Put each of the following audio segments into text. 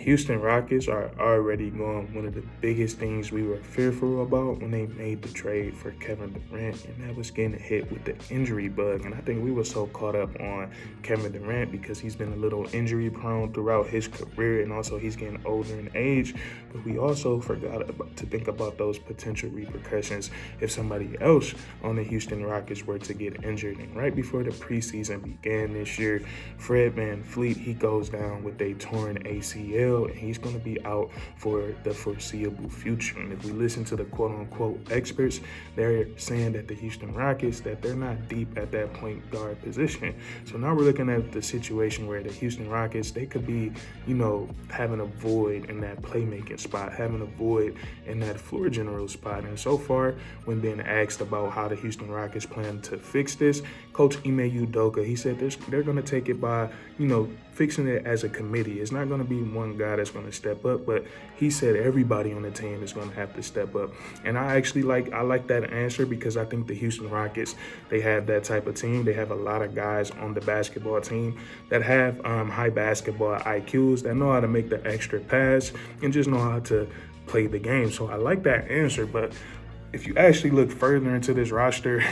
Houston Rockets are already going one of the biggest things we were fearful about when they made the trade for Kevin Durant, and that was getting hit with the injury bug. And I think we were so caught up on Kevin Durant because he's been a little injury prone throughout his career, and also he's getting older in age. But we also forgot to think about those potential repercussions if somebody else on the Houston Rockets were to get injured. And right before the preseason began this year, Fred VanVleet, he goes down with a torn ACL, and he's going to be out for the foreseeable future. And if we listen to the quote-unquote experts, they're saying that the Houston Rockets, that they're not deep at that point guard position. So now we're looking at the situation where the Houston Rockets, they could be, having a void in that playmaking spot, having a void in that floor general spot. And so far, when being asked about how the Houston Rockets plan to fix this, Coach Ime Udoka, he said they're going to take it by, fixing it as a committee. It's not going to be one guy that's going to step up, but he said everybody on the team is going to have to step up. And I actually like that answer because I think the Houston Rockets, they have that type of team. They have a lot of guys on the basketball team that have high basketball IQs, that know how to make the extra pass and just know how to play the game. So I like that answer. But if you actually look further into this roster,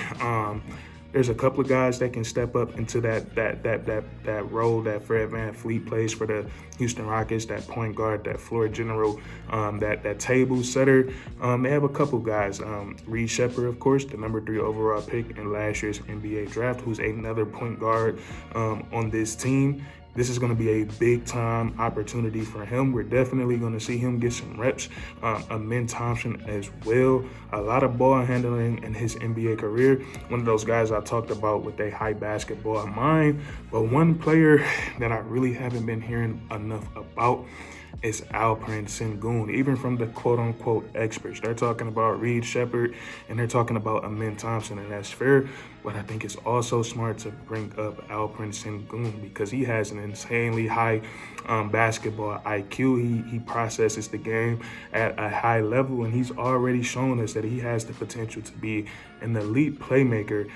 there's a couple of guys that can step up into that role that Fred VanVleet plays for the Houston Rockets, that point guard, that floor general, that table setter. They have a couple guys. Reed Shepard, of course, the number 3 overall pick in last year's NBA draft, who's another point guard on this team. This is going to be a big-time opportunity for him. We're definitely going to see him get some reps. Amin Thompson as well. A lot of ball handling in his NBA career. One of those guys I talked about with a high basketball mind. But one player that I really haven't been hearing enough about is Alperen Sengun, even from the quote-unquote experts. They're talking about Reed Shepard and they're talking about Amin Thompson, and that's fair. But I think it's also smart to bring up Alperen Sengun because he has an insanely high basketball IQ. He processes the game at a high level, and he's already shown us that he has the potential to be an elite playmaker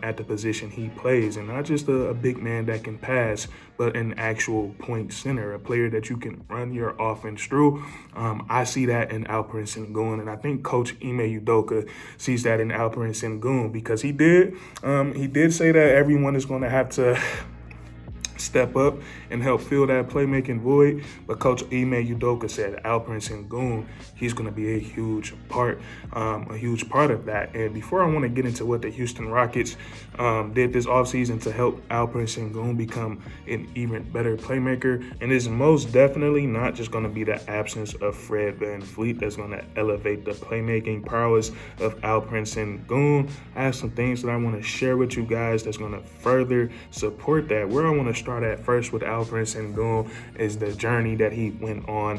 at the position he plays, and not just a big man that can pass, but an actual point center, a player that you can run your offense through. I see that in Alperen Sengun, and I think Coach Ime Udoka sees that in Alperen Sengun because he did say that everyone is going to have to step up and help fill that playmaking void. But Coach Ime Udoka said Alperen Sengun, he's going to be a huge part of that. And before I want to get into what the Houston Rockets did this offseason to help Alperen Sengun become an even better playmaker, and it's most definitely not just going to be the absence of Fred VanVleet that's going to elevate the playmaking prowess of Alperen Sengun. I have some things that I want to share with you guys that's going to further support that. Where I want to start at first with Alperen Sengun is the journey that he went on,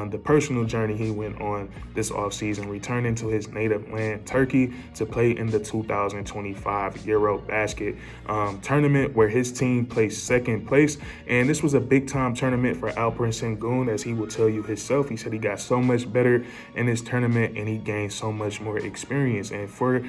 the personal journey he went on this offseason, returning to his native land, Turkey, to play in the 2025 Eurobasket tournament where his team placed second place. And this was a big-time tournament for Alperen Sengun, as he will tell you himself. He said he got so much better in this tournament and he gained so much more experience. And for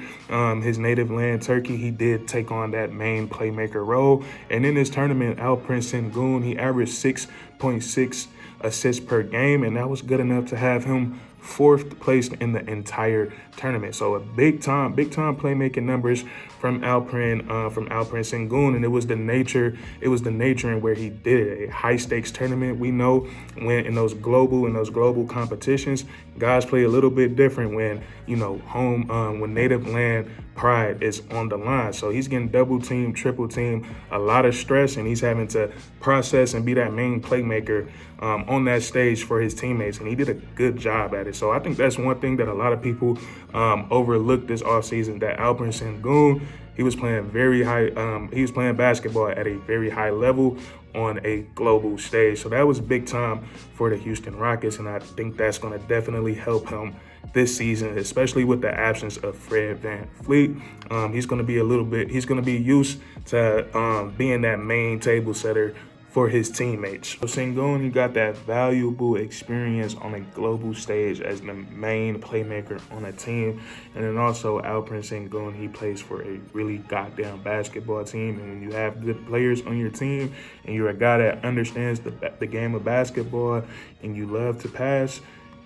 his native land, Turkey, he did take on that main playmaker role. And in this tournament, Alperen Sengun, he averaged 6.6 assists per game, and that was good enough to have him fourth placed in the entire tournament. So a big time playmaking numbers from Alperen Sengun, and it was the nature in where he did it. A high stakes tournament. We know when in those global competitions, guys play a little bit different when when native land pride is on the line. So he's getting double team, triple team, a lot of stress, and he's having to process and be that main playmaker on that stage for his teammates, and he did a good job at it. So I think that's one thing that a lot of people overlooked this offseason, that Alperen Sengun, he was playing very high. He was playing basketball at a very high level on a global stage. So that was big time for the Houston Rockets, and I think that's going to definitely help him this season, especially with the absence of Fred VanVleet. He's going to be used to being that main table setter for his teammates. So Sengun, he got that valuable experience on a global stage as the main playmaker on a team. And then also Alperen Sengun, he plays for a really goddamn basketball team. And when you have good players on your team and you're a guy that understands the game of basketball and you love to pass,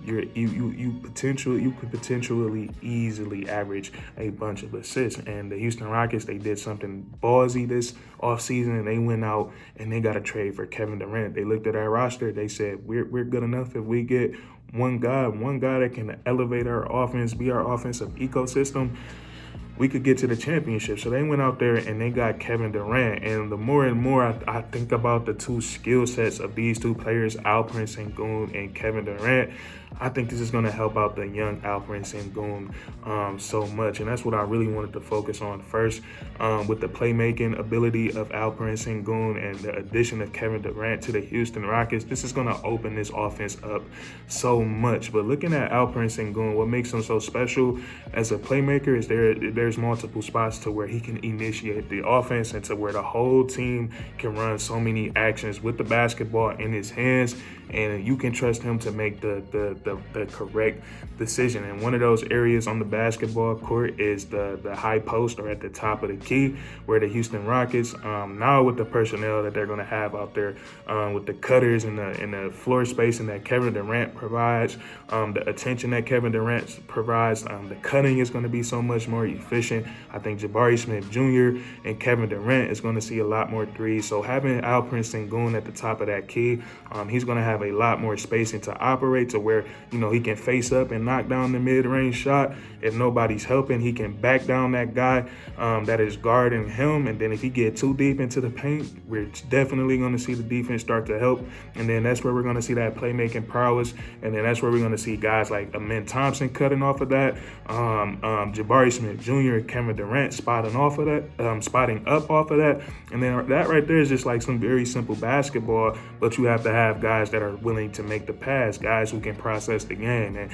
you could potentially easily average a bunch of assists. And the Houston Rockets, they did something ballsy this offseason, and they went out and they got a trade for Kevin Durant. They looked at our roster, they said we're good enough if we get one guy that can elevate our offense, be our offensive ecosystem, we could get to the championship. So they went out there and they got Kevin Durant. And the more and more I think about the two skill sets of these two players, Alperen Sengun and Kevin Durant, I think this is going to help out the young Alperen Sengun so much. And that's what I really wanted to focus on first, with the playmaking ability of Alperen Sengun and the addition of Kevin Durant to the Houston Rockets. This is going to open this offense up so much. But looking at Alperen Sengun, what makes him so special as a playmaker is there's multiple spots to where he can initiate the offense and to where the whole team can run so many actions with the basketball in his hands, and you can trust him to make the correct decision. And one of those areas on the basketball court is the high post, or at the top of the key, where the Houston Rockets, now with the personnel that they're going to have out there, with the cutters and the floor spacing that Kevin Durant provides, the attention that Kevin Durant provides, the cutting is going to be so much more efficient. I think Jabari Smith Jr. and Kevin Durant is going to see a lot more threes. So having Alperen Sengun at the top of that key, he's going to have a lot more spacing to operate, to where, he can face up and knock down the mid-range shot. If nobody's helping, he can back down that guy that is guarding him. And then if he get too deep into the paint, we're definitely going to see the defense start to help. And then that's where we're going to see that playmaking prowess. And then that's where we're going to see guys like Amen Thompson cutting off of that, Jabari Smith Jr., Kevin Durant spotting up off of that. And then that right there is just like some very simple basketball, but you have to have guys that are willing to make the pass, guys who can process the game. And,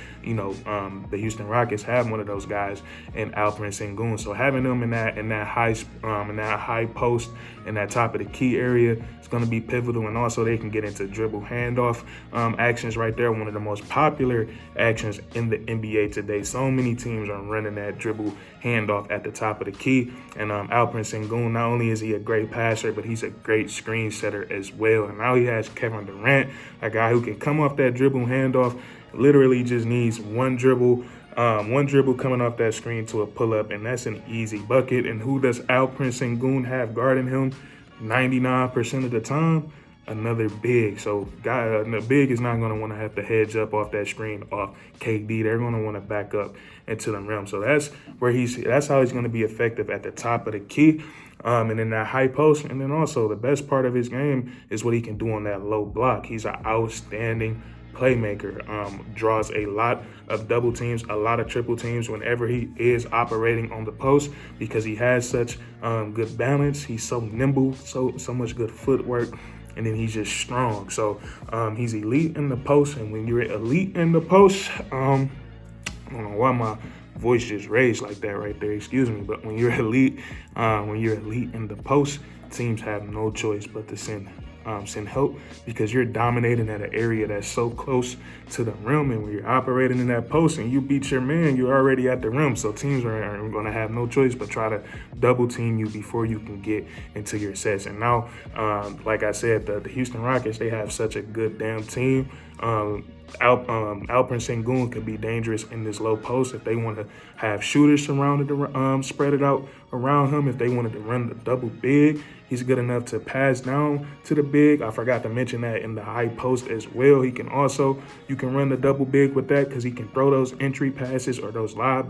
the Houston Rockets have one of those guys in Alperen Sengun. So having them in that high post, in that top of the key area, it's going to be pivotal. And also they can get into dribble handoff actions right there, one of the most popular actions in the NBA today. So many teams are running that dribble handoff at the top of the key. And Alperen Sengun, not only is he a great passer, but he's a great screen setter as well. And now he has Kevin Durant, a guy who can come off that dribble handoff, literally just needs one dribble coming off that screen to a pull-up, and that's an easy bucket. And who does Alperen Sengun have guarding him 99% of the time? Another big. So the big is not going to want to have to hedge up off that screen off KD. They're going to want to back up into the rim. So that's how he's going to be effective at the top of the key. And in that high post. And then also the best part of his game is what he can do on that low block. He's an outstanding playmaker, draws a lot of double teams, a lot of triple teams whenever he is operating on the post, because he has such good balance. He's so nimble, so much good footwork, and then he's just strong. So he's elite in the post. And when you're elite in the post, I don't know why my voice just raised like that right there, excuse me, but when you're elite in the post, teams have no choice but to send help, because you're dominating at an area that's so close to the rim. And when you're operating in that post and you beat your man, you're already at the rim. So teams are going to have no choice but try to double team you before you can get into your sets. And now, like I said, the Houston Rockets, they have such a good damn team. Alperen Sengun could be dangerous in this low post if they want to have shooters surrounded, spread it out around him. If they wanted to run the double big, he's good enough to pass down to the big. I forgot to mention that in the high post as well. You can run the double big with that, because he can throw those entry passes or those live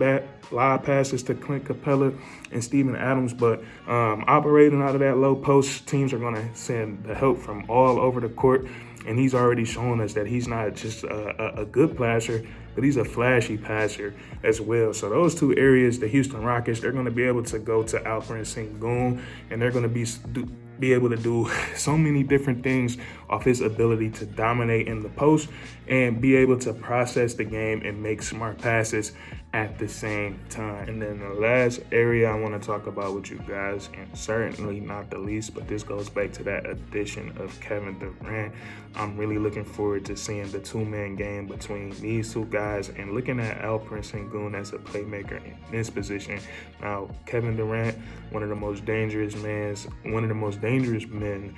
passes to Clint Capella and Steven Adams. But operating out of that low post, teams are going to send the help from all over the court. And he's already shown us that he's not just a good passer, but he's a flashy passer as well. So those two areas, the Houston Rockets, they're going to be able to go to Alperen Sengun, and they're going to be able to do so many different things off his ability to dominate in the post and be able to process the game and make smart passes at the same time. And then the last area I want to talk about with you guys, and certainly not the least, but this goes back to that addition of Kevin Durant. I'm really looking forward to seeing the two-man game between these two guys and looking at Alperen Sengun as a playmaker in this position. Now, Kevin Durant, one of the most dangerous men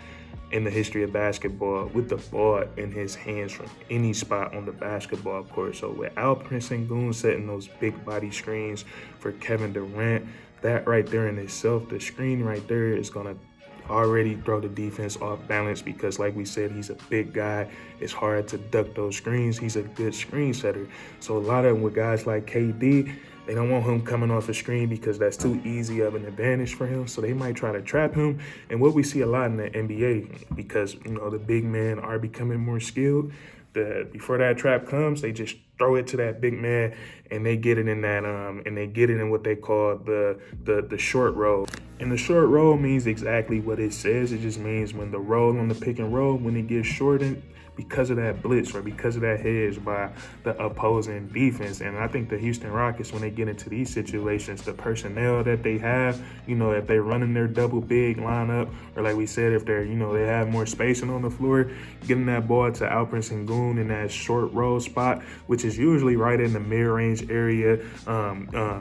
in the history of basketball, with the ball in his hands from any spot on the basketball court. So with Alperen Sengun setting those big body screens for Kevin Durant, that right there in itself, the screen right there is gonna already throw the defense off balance, because like we said, he's a big guy. It's hard to duck those screens. He's a good screen setter. So a lot of them with guys like KD, they don't want him coming off a screen because that's too easy of an advantage for him. So they might try to trap him. And what we see a lot in the NBA, because, you know, the big men are becoming more skilled, before that trap comes, they just throw it to that big man and they get it in that and they get it in what they call the short roll. And the short roll means exactly what it says. It just means when the roll on the pick and roll, when it gets shortened because of that blitz or because of that hedge by the opposing defense. And I think the Houston Rockets, when they get into these situations, the personnel that they have, you know, if they're running their double big lineup, or like we said, if they're, you know, they have more spacing on the floor, getting that ball to Alperen Sengun in that short roll spot, which is usually right in the mid-range area,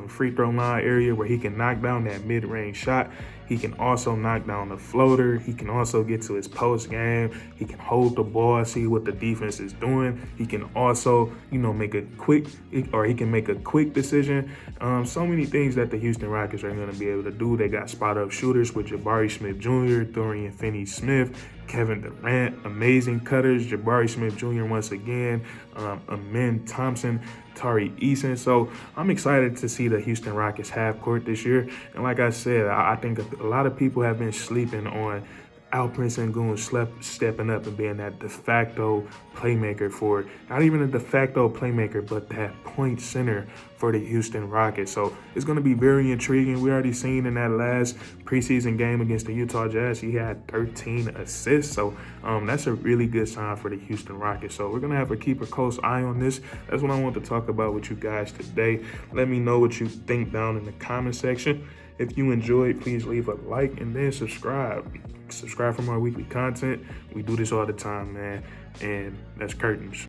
free throw line area, where he can knock down that mid-range shot. He can also knock down the floater. He can also get to his post game. He can hold the ball, see what the defense is doing. He can also, you know, make a quick decision. So many things that the Houston Rockets are going to be able to do. They got spot-up shooters with Jabari Smith Jr., Dorian Finney-Smith, Kevin Durant, amazing cutters, Jabari Smith Jr. once again, Amen Thompson, Tari Eason. So I'm excited to see the Houston Rockets half court this year. And like I said, I think a lot of people have been sleeping on Alperen Sengun stepping up and being that de facto playmaker for, not even a de facto playmaker, but that point center for the Houston Rockets. So it's going to be very intriguing. We already seen in that last preseason game against the Utah Jazz, he had 13 assists. So that's a really good sign for the Houston Rockets. So we're going to have to keep a close eye on this. That's what I want to talk about with you guys today. Let me know what you think down in the comment section. If you enjoyed, please leave a like and then subscribe. Subscribe for more weekly content. We do this all the time, man. And that's curtains.